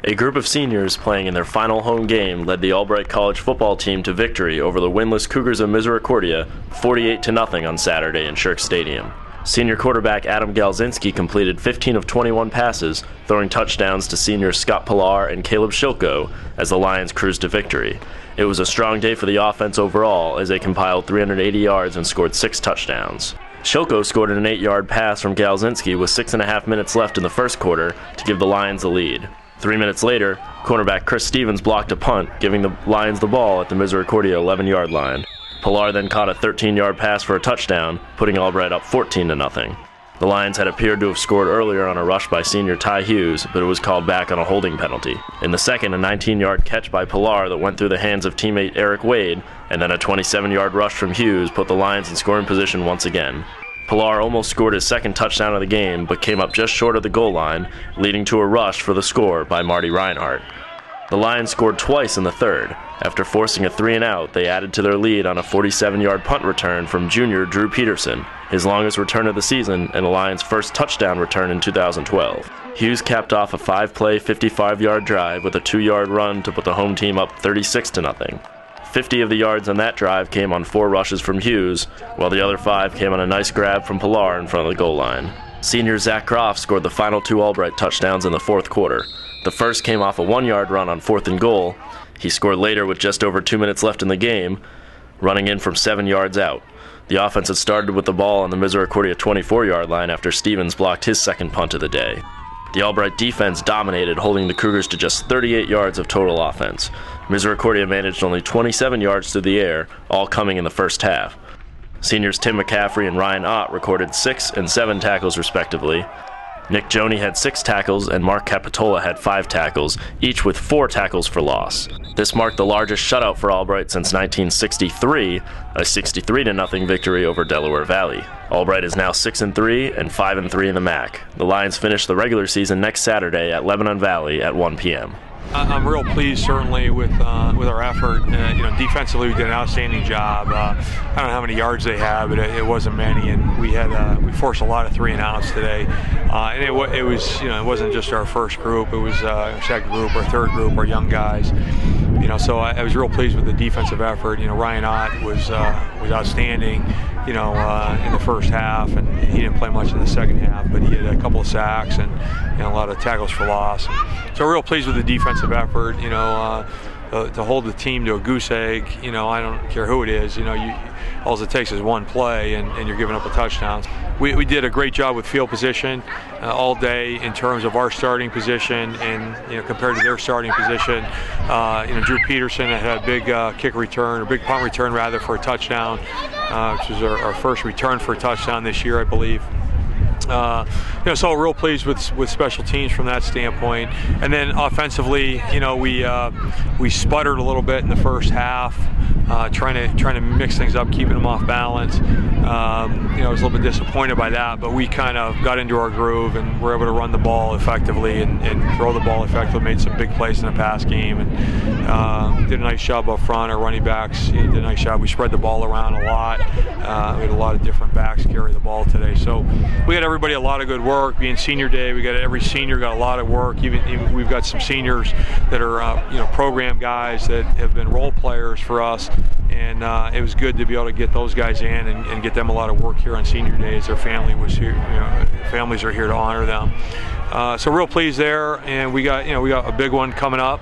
A group of seniors playing in their final home game led the Albright College football team to victory over the winless Cougars of Misericordia 48-0 on Saturday in Shirk Stadium. Senior quarterback Adam Galzinski completed 15 of 21 passes, throwing touchdowns to seniors Scott Pilar and Caleb Shilko as the Lions cruised to victory. It was a strong day for the offense overall as they compiled 380 yards and scored 6 touchdowns. Shilko scored an 8-yard pass from Galzinski with 6.5 minutes left in the first quarter to give the Lions the lead. 3 minutes later, cornerback Chris Stevens blocked a punt, giving the Lions the ball at the Misericordia 11-yard line. Pilar then caught a 13-yard pass for a touchdown, putting Albright up 14-0. The Lions had appeared to have scored earlier on a rush by senior Ty Hughes, but it was called back on a holding penalty. In the second, a 19-yard catch by Pilar that went through the hands of teammate Eric Wade, and then a 27-yard rush from Hughes put the Lions in scoring position once again. Pilar almost scored his second touchdown of the game, but came up just short of the goal line, leading to a rush for the score by Marty Reinhardt. The Lions scored twice in the third. After forcing a 3-and-out, they added to their lead on a 47-yard punt return from junior Drew Peterson, his longest return of the season and the Lions' first touchdown return in 2012. Hughes capped off a 5-play, 55-yard drive with a 2-yard run to put the home team up 36-0. 50 of the yards on that drive came on 4 rushes from Hughes, while the other 5 came on a nice grab from Pilar in front of the goal line. Senior Zach Groff scored the final 2 Albright touchdowns in the fourth quarter. The first came off a 1-yard run on 4th and goal. He scored later with just over 2 minutes left in the game, running in from 7 yards out. The offense had started with the ball on the Misericordia 24-yard line after Stevens blocked his second punt of the day. The Albright defense dominated, holding the Cougars to just 38 yards of total offense. Misericordia managed only 27 yards through the air, all coming in the first half. Seniors Tim McCaffrey and Ryan Ott recorded 6 and 7 tackles respectively. Nick Joney had 6 tackles and Mark Capitola had 5 tackles, each with 4 tackles for loss. This marked the largest shutout for Albright since 1963, a 63-0 victory over Delaware Valley. Albright is now 6-3 and 5-3 in the MAC. The Lions finish the regular season next Saturday at Lebanon Valley at 1 p.m. I'm real pleased, certainly, with our effort. Defensively, we did an outstanding job. I don't know how many yards they have, but it wasn't many, and we forced a lot of 3-and-outs today. And it was it wasn't just our first group; it was our second group, our third group, our young guys. So I was real pleased with the defensive effort. Ryan Ott was outstanding. In the first half, and he didn't play much in the second half, but he had a couple of sacks and a lot of tackles for loss. So real pleased with the defensive effort. To hold the team to a goose egg. I don't care who it is. All it takes is one play, and you're giving up a touchdown. We did a great job with field position all day in terms of our starting position, and compared to their starting position. Drew Peterson had a big kick return, or big punt return rather, for a touchdown, which was our first return for a touchdown this year, I believe. So real pleased with special teams from that standpoint. And then offensively, we sputtered a little bit in the first half, trying to mix things up, keeping them off balance. I was a little bit disappointed by that, but we kind of got into our groove and were able to run the ball effectively and throw the ball effectively. Made some big plays in the pass game, and did a nice job up front. Our running backs did a nice job. We spread the ball around a lot. We had a lot of different backs carry the ball today. So we had everybody a lot of good work. Being senior day, every senior got a lot of work. Even we've got some seniors that are program guys that have been role players for us, and it was good to be able to get those guys in and get them a lot of work here on senior days. Their family was here. Families are here to honor them. So real pleased there, and we got a big one coming up.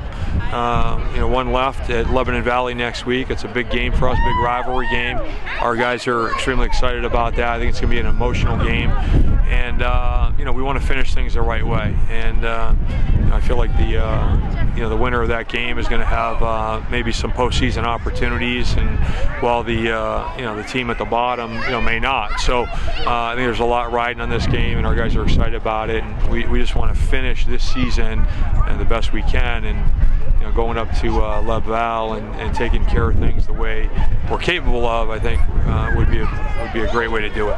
One left at Lebanon Valley next week. It's a big game for us, big rivalry game. Our guys are extremely excited about that. I think it's going to be an emotional game, and we want to finish things the right way. And I feel like the winner of that game is going to have maybe some postseason opportunities, and while the team at the bottom may not. So I think there's a lot riding on this game, and our guys are excited about it. And we just want to finish this season the best we can, and going up to Lev Val and taking care of things the way we're capable of, I think would be a great way to do it.